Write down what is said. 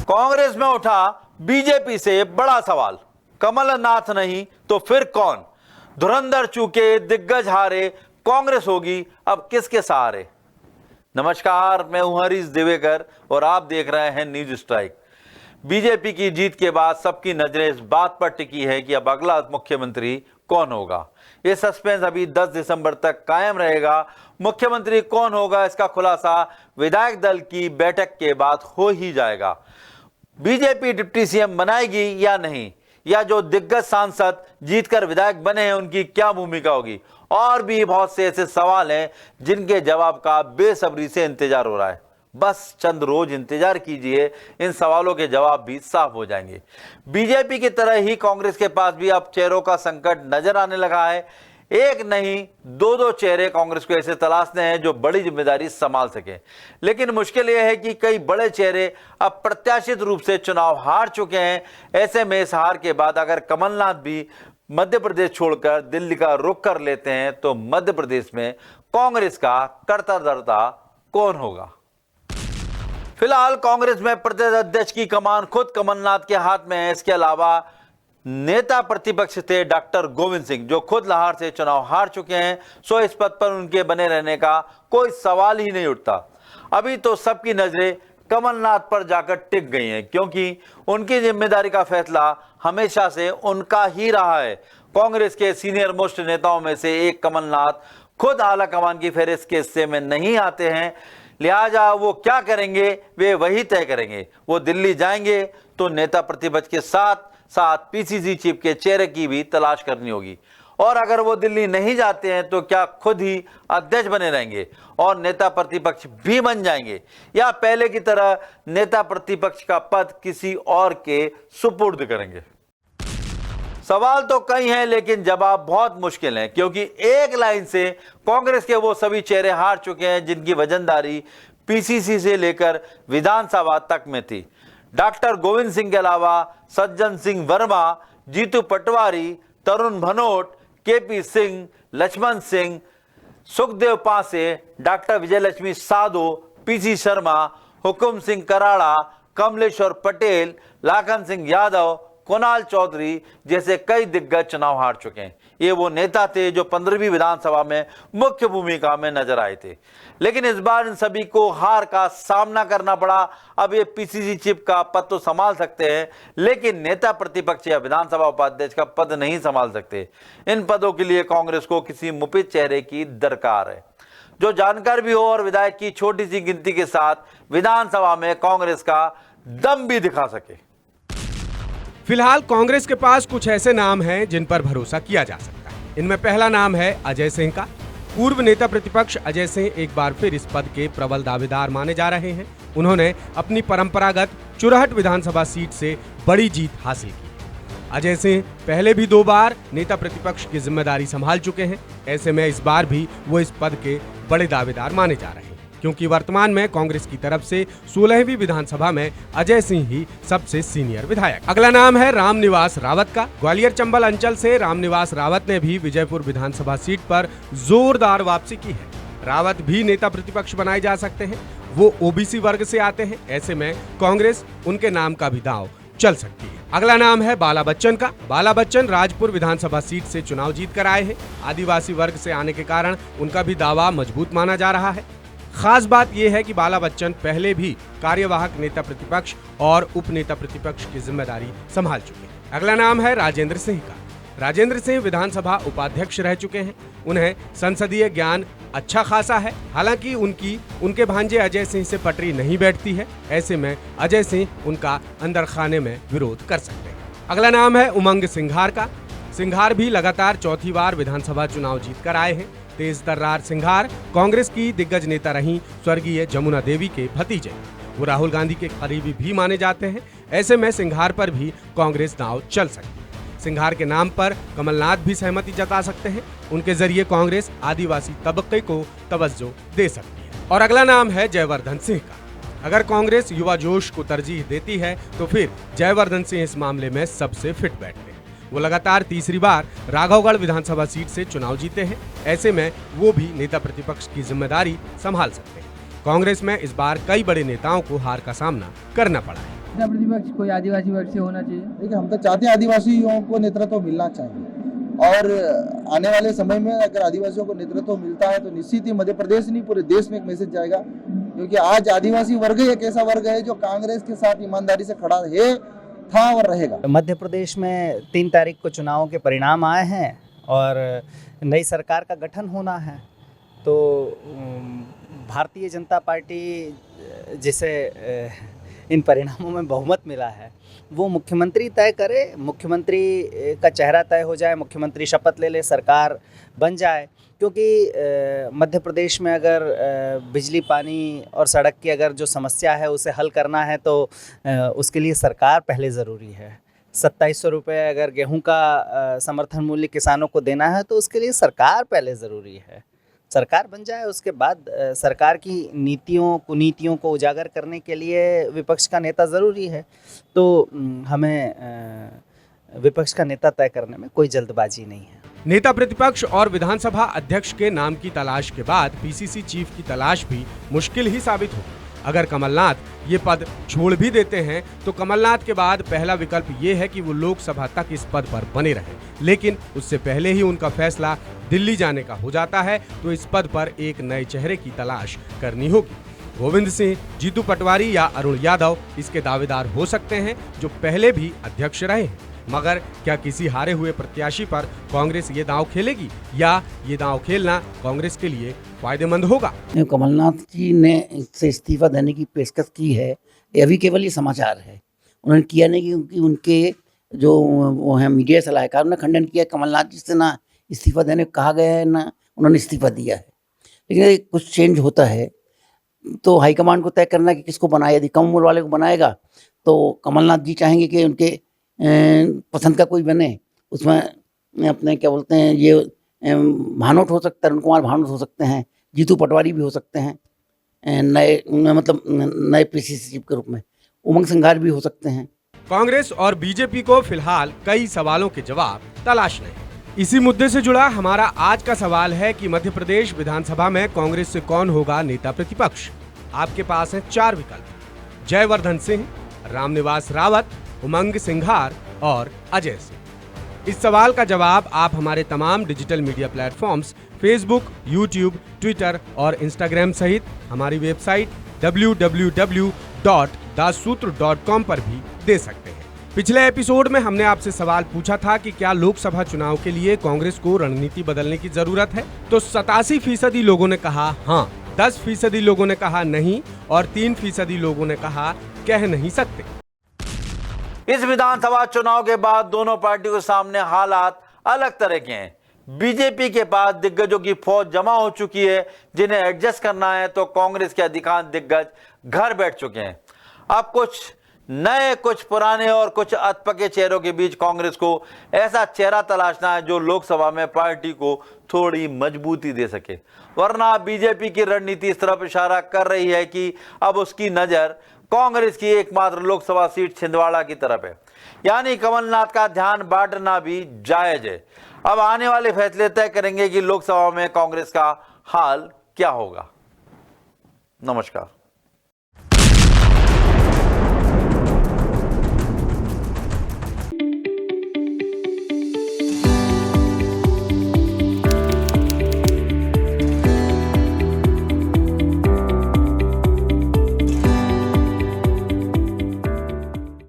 कांग्रेस में उठा बीजेपी से बड़ा सवाल, कमलनाथ नहीं तो फिर कौन? धुरंधर चूके, दिग्गज हारे, कांग्रेस होगी अब किसके सहारे? नमस्कार, मैं हूं हरीश दिवेकर और आप देख रहे हैं न्यूज स्ट्राइक। बीजेपी की जीत के बाद सबकी नजरें इस बात पर टिकी है कि अब अगला मुख्यमंत्री कौन होगा। ये सस्पेंस अभी 10 दिसंबर तक कायम रहेगा। मुख्यमंत्री कौन होगा इसका खुलासा विधायक दल की बैठक के बाद हो ही जाएगा। बीजेपी डिप्टी सीएम बनाएगी या नहीं, या जो दिग्गज सांसद जीतकर विधायक बने हैं उनकी क्या भूमिका होगी, और भी बहुत से ऐसे सवाल हैं जिनके जवाब का बेसब्री से इंतजार हो रहा है। बस चंद रोज इंतजार कीजिए, इन सवालों के जवाब भी साफ हो जाएंगे। बीजेपी की तरह ही कांग्रेस के पास भी अब चेहरों का संकट नजर आने लगा है। एक नहीं दो चेहरे कांग्रेस को ऐसे तलाशने हैं जो बड़ी जिम्मेदारी संभाल सके। लेकिन मुश्किल यह है कि कई बड़े चेहरे अब प्रत्याशित रूप से चुनाव हार चुके हैं। ऐसे में इस हार के बाद अगर कमलनाथ भी मध्य प्रदेश छोड़कर दिल्ली का रुख कर लेते हैं तो मध्य प्रदेश में कांग्रेस का कर्ता धर्ता कौन होगा? फिलहाल कांग्रेस में प्रदेश अध्यक्ष की कमान खुद कमलनाथ के हाथ में है। इसके अलावा नेता प्रतिपक्ष थे डॉक्टर गोविंद सिंह, जो खुद लाहौर से चुनाव हार चुके हैं, सो इस पद पर उनके बने रहने का कोई सवाल ही नहीं उठता। अभी तो सबकी नजरें कमलनाथ पर जाकर टिक गई हैं, क्योंकि उनकी जिम्मेदारी का फैसला हमेशा से उनका ही रहा है। कांग्रेस के सीनियर मोस्ट नेताओं में से एक कमलनाथ खुद आला कमान की फहरिस्त के हिस्से में नहीं आते हैं, लिहाजा वो क्या करेंगे वे वही तय करेंगे। वो दिल्ली जाएंगे तो नेता प्रतिपक्ष के साथ साथ पीसीसी चीफ के चेहरे की भी तलाश करनी होगी, और अगर वो दिल्ली नहीं जाते हैं तो क्या खुद ही अध्यक्ष बने रहेंगे और नेता प्रतिपक्ष भी बन जाएंगे, या पहले की तरह नेता प्रतिपक्ष का पद किसी और के सुपुर्द करेंगे? सवाल तो कई हैं लेकिन जवाब बहुत मुश्किल है, क्योंकि एक लाइन से कांग्रेस के वो सभी चेहरे हार चुके हैं जिनकी वजनदारी पीसीसी से लेकर विधानसभा तक में थी। डॉक्टर गोविंद सिंह के अलावा सज्जन सिंह वर्मा, जीतू पटवारी, तरुण भनोट, केपी सिंह, लक्ष्मण सिंह, सुखदेव पासे, डॉक्टर विजयलक्ष्मी साधो, पीसी शर्मा, हुकुम सिंह कराड़ा, कमलेश्वर पटेल, लाखन सिंह यादव, कुणाल चौधरी जैसे कई दिग्गज चुनाव हार चुके हैं। ये वो नेता थे जो 15वीं विधानसभा में मुख्य भूमिका में नजर आए थे, लेकिन इस बार इन सभी को हार का सामना करना पड़ा। अब ये पीसीसी चीफ का पद तो संभाल सकते हैं, लेकिन नेता प्रतिपक्ष या विधानसभा उपाध्यक्ष का पद नहीं संभाल सकते। इन पदों के लिए कांग्रेस को किसी मुफिद चेहरे की दरकार है, जो जानकार भी हो और विधायक की छोटी सी गिनती के साथ विधानसभा में कांग्रेस का दम भी दिखा सके। फिलहाल कांग्रेस के पास कुछ ऐसे नाम हैं जिन पर भरोसा किया जा सकता है। इनमें पहला नाम है अजय सिंह का। पूर्व नेता प्रतिपक्ष अजय सिंह एक बार फिर इस पद के प्रबल दावेदार माने जा रहे हैं। उन्होंने अपनी परंपरागत चुरहट विधानसभा सीट से बड़ी जीत हासिल की। अजय सिंह पहले भी 2 बार नेता प्रतिपक्ष की जिम्मेदारी संभाल चुके हैं। ऐसे में इस बार भी वो इस पद के बड़े दावेदार माने जा रहे हैं, क्योंकि वर्तमान में कांग्रेस की तरफ से 16वीं विधानसभा में अजय सिंह ही सबसे सीनियर विधायक। अगला नाम है रामनिवास रावत का। ग्वालियर चंबल अंचल से रामनिवास रावत ने भी विजयपुर विधानसभा सीट पर जोरदार वापसी की है। रावत भी नेता प्रतिपक्ष बनाए जा सकते हैं। वो ओबीसी वर्ग से आते हैं। ऐसे में कांग्रेस उनके नाम का भी दांव चल सकती है। अगला नाम है बाला बच्चन का। बाला बच्चन राजपुर विधानसभा सीट से चुनाव जीत कर आए हैं। आदिवासी वर्ग से आने के कारण उनका भी दावा मजबूत माना जा रहा है। खास बात यह है कि बाला बच्चन पहले भी कार्यवाहक नेता प्रतिपक्ष और उप नेता प्रतिपक्ष की जिम्मेदारी संभाल चुके हैं। अगला नाम है राजेंद्र सिंह का। राजेंद्र सिंह विधानसभा उपाध्यक्ष रह चुके हैं। उन्हें संसदीय ज्ञान अच्छा खासा है। हालांकि उनके भांजे अजय सिंह से पटरी नहीं बैठती है। ऐसे में अजय सिंह उनका अंदर खाने में विरोध कर सकते हैं। अगला नाम है उमंग सिंघार का। सिंघार भी लगातार 4थी बार विधानसभा चुनाव जीत कर आए हैं। तेज तर्रार सिंघार कांग्रेस की दिग्गज नेता रही स्वर्गीय जमुना देवी के भतीजे। वो राहुल गांधी के करीबी भी माने जाते हैं। ऐसे में सिंघार पर भी कांग्रेस दांव चल सकती है। सिंघार के नाम पर कमलनाथ भी सहमति जता सकते हैं। उनके जरिए कांग्रेस आदिवासी तबके को तवज्जो दे सकती है। और अगला नाम है जयवर्धन सिंह का। अगर कांग्रेस युवा जोश को तरजीह देती है तो फिर जयवर्धन सिंह इस मामले में सबसे फिट बैठते हैं। वो लगातार 3री बार राघवगढ़ विधानसभा सीट से चुनाव जीते हैं। ऐसे में वो भी नेता प्रतिपक्ष की जिम्मेदारी संभाल सकते हैं। कांग्रेस में इस बार कई बड़े नेताओं को हार का सामना करना पड़ा है। नेता प्रतिपक्ष कोई आदिवासी वर्ग से होना चाहिए। देखिए, हम तो चाहते हैं आदिवासियों को नेतृत्व मिलना चाहिए और आने वाले समय में अगर आदिवासियों को नेतृत्व मिलता है तो निश्चित ही मध्य प्रदेश नहीं पूरे देश में एक मैसेज जाएगा, क्योंकि आज आदिवासी वर्ग एक ऐसा वर्ग है जो कांग्रेस के साथ ईमानदारी से खड़ा है, था और रहेगा। मध्य प्रदेश में 3 तारीख को चुनाव के परिणाम आए हैं और नई सरकार का गठन होना है, तो भारतीय जनता पार्टी जिसे इन परिणामों में बहुमत मिला है वो मुख्यमंत्री तय करे, मुख्यमंत्री का चेहरा तय हो जाए, मुख्यमंत्री शपथ ले ले, सरकार बन जाए। क्योंकि मध्य प्रदेश में अगर बिजली, पानी और सड़क की अगर जो समस्या है उसे हल करना है तो उसके लिए सरकार पहले ज़रूरी है। 2700 रुपये अगर गेहूं का समर्थन मूल्य किसानों को देना है तो उसके लिए सरकार पहले ज़रूरी है। सरकार बन जाए उसके बाद सरकार की नीतियों कुनीतियों को उजागर करने के लिए विपक्ष का नेता ज़रूरी है। तो हमें विपक्ष का नेता तय करने में कोई जल्दबाजी नहीं है। नेता प्रतिपक्ष और विधानसभा अध्यक्ष के नाम की तलाश के बाद पीसीसी चीफ की तलाश भी मुश्किल ही साबित होगी। अगर कमलनाथ ये पद छोड़ भी देते हैं तो कमलनाथ के बाद पहला विकल्प ये है कि वो लोकसभा तक इस पद पर बने रहें, लेकिन उससे पहले ही उनका फैसला दिल्ली जाने का हो जाता है तो इस पद पर एक नए चेहरे की तलाश करनी होगी। गोविंद सिंह, जीतू पटवारी या अरुण यादव इसके दावेदार हो सकते हैं जो पहले भी अध्यक्ष रहे हैं, मगर क्या किसी हारे हुए प्रत्याशी पर कांग्रेस ये दांव खेलेगी या ये दांव खेलना कांग्रेस के लिए फायदेमंद होगा? कमलनाथ जी ने से इस्तीफा देने की पेशकश की है, ये अभी केवल ये समाचार है, उन्होंने किया नहीं, क्योंकि उनके जो वो हैं मीडिया सलाहकार उन्होंने खंडन किया। कमलनाथ जी से ना इस्तीफा देने को कहा गया है ना उन्होंने इस्तीफा दिया है। लेकिन कुछ चेंज होता है तो हाईकमांड को तय करना है कि किसको बनाए। यदि कम उम्र वाले को बनाएगा तो कमलनाथ जी चाहेंगे कि उनके पसंद का कोई बने, उसमें अपने क्या बोलते हैं ये भानोट हो सकता है, अरुण कुमार भानोट हो सकते हैं, जीतू पटवारी भी हो सकते हैं नए, मतलब नए पीसीसी चीफ के रूप में, उमंग सिंघार भी हो सकते हैं। कांग्रेस और बीजेपी को फिलहाल कई सवालों के जवाब तलाशने हैं। इसी मुद्दे से जुड़ा हमारा आज का सवाल है कि मध्य प्रदेश विधानसभा में कांग्रेस से कौन होगा नेता प्रतिपक्ष? आपके पास हैं 4 विकल्प: जयवर्धन सिंह, रामनिवास रावत, उमंग सिंघार और अजय सिंह। इस सवाल का जवाब आप हमारे तमाम digital media platforms Facebook, YouTube, Twitter और इंस्टाग्राम सहित हमारी वेबसाइट www.dasutr.com पर भी दे सकते हैं। पिछले एपिसोड में हमने आपसे सवाल पूछा था कि क्या लोकसभा चुनाव के लिए कांग्रेस को रणनीति बदलने की जरूरत है, तो 87% लोगों ने कहा हाँ, 10% लोगों ने कहा नहीं और 3% लोगों ने कहा कह नहीं सकते। इस विधानसभा चुनाव के बाद दोनों पार्टियों के सामने हालात अलग तरह के हैं। बीजेपी के पास दिग्गजों की फौज जमा हो चुकी है जिन्हें एडजस्ट करना है, तो कांग्रेस के अधिकांश दिग्गज घर बैठ चुके हैं। अब कुछ नए, कुछ पुराने और कुछ अधपके चेहरों के बीच कांग्रेस को ऐसा चेहरा तलाशना है जो लोकसभा में पार्टी को थोड़ी मजबूती दे सके, वरना बीजेपी की रणनीति इस तरफ इशारा कर रही है कि अब उसकी नजर कांग्रेस की एकमात्र लोकसभा सीट छिंदवाड़ा की तरफ है, यानी कमलनाथ का ध्यान बांटना भी जायज है। अब आने वाले फैसले तय करेंगे कि लोकसभा में कांग्रेस का हाल क्या होगा। नमस्कार।